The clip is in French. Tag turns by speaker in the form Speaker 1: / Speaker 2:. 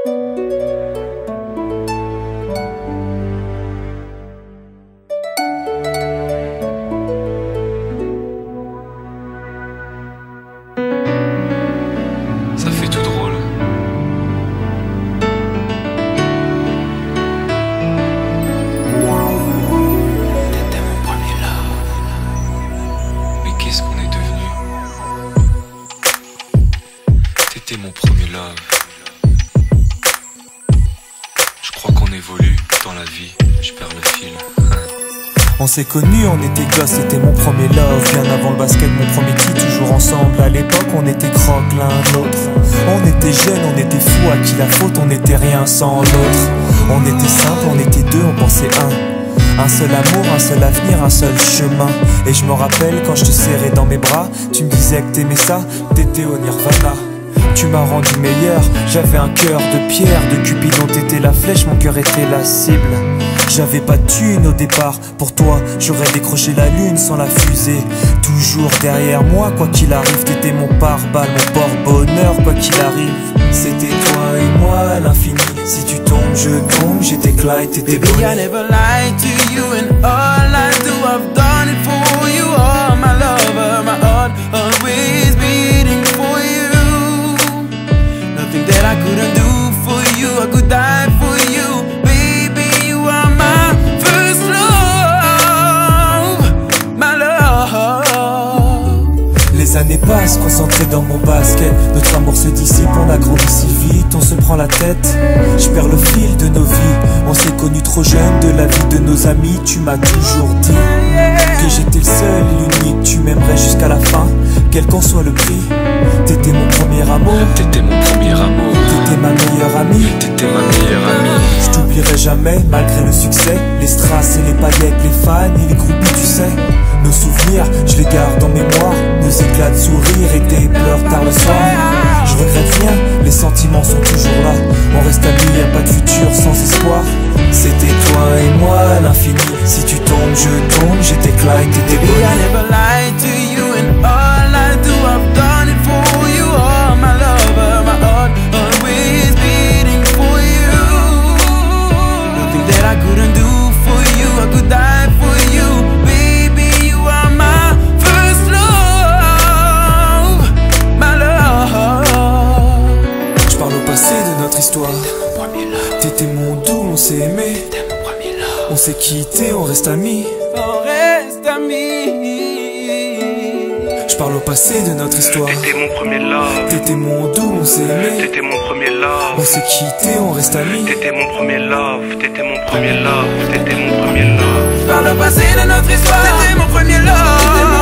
Speaker 1: Ça fait tout drôle. T'étais mon premier love. Mais qu'est-ce qu'on est devenu? T'étais mon premier love. Je crois qu'on évolue dans la vie. Je perds le fil.
Speaker 2: On s'est connus, on était gosses, c'était mon premier love. Bien avant le basket, mon premier titre, toujours ensemble. À l'époque, on était croque l'un l'autre. On était jeunes, on était fous, à qui la faute, on n'était rien sans l'autre. On était simple, on était deux, on pensait un seul amour, un seul avenir, un seul chemin. Et je me rappelle quand je te serrais dans mes bras, tu me disais que t'aimais ça, t'étais au nirvana. Tu m'as rendu meilleur, j'avais un cœur de pierre. De Cupidon t'étais la flèche, mon cœur était la cible. J'avais pas de thune au départ, pour toi j'aurais décroché la lune sans la fusée. Toujours derrière moi, quoi qu'il arrive, t'étais mon pare-balles, mon porte-bonheur, quoi qu'il arrive. C'était toi et moi à l'infini. Si tu tombes, je tombe, j'étais Clyde, t'étais Bonnie.
Speaker 3: Baby, I never lied to you, and all I do, I've done it for you. Oh, my lover, my heart always beating for you. Nothing that I couldn't do for you, I could die for you. Baby, you are my first love, my love.
Speaker 2: Les années passent, concentrées dans mon basket. Notre amour se dissipe, on a grandi si vite, on se prend la tête. Je perds le fil de nos vies. On s'est connus trop jeunes, de la vie de nos amis. Tu m'as toujours dit que j'étais le seul et l'unique. Tu m'aimerais jusqu'à la fin, quel qu'en soit le prix. T'étais mon premier amour.
Speaker 1: T'étais mon premier amour.
Speaker 2: T'étais ma meilleure amie.
Speaker 1: T'étais ma meilleure amie.
Speaker 2: Je t'oublierai jamais, malgré le succès. Les strass et les paillettes, les fans et les groupies, tu sais. Nos souvenirs, je les garde en mémoire. Nos éclats de sourire et tes pleurs tard le soir. Je regrette rien, les sentiments sont toujours là. On reste amis, y'a pas de futur sans espoir. C'était toi et moi à l'infini. Si tu tombes, je tombe, j'étais Clyde, t'étais
Speaker 3: Baby,
Speaker 2: Bonnie.
Speaker 3: I never lied to you, and all I do, I've done it for you. Oh, my lover, my heart always beating for you. Nothing that I couldn't do for you, I could die for you. Baby, you are my first love, my love.
Speaker 2: Je parle au passé de notre histoire. T'étais mon doux, on s'est aimé. On s'est quitté, on reste amis.
Speaker 3: On reste amis.
Speaker 2: Je parle au passé de notre histoire.
Speaker 4: T'étais mon premier love.
Speaker 2: T'étais mon doux, on s'est aimé.
Speaker 4: T'étais mon premier love.
Speaker 2: On s'est quitté, on reste amis.
Speaker 4: T'étais mon premier love. T'étais mon premier love. T'étais mon premier love.
Speaker 3: Par le passé de notre histoire, c'était mon premier love.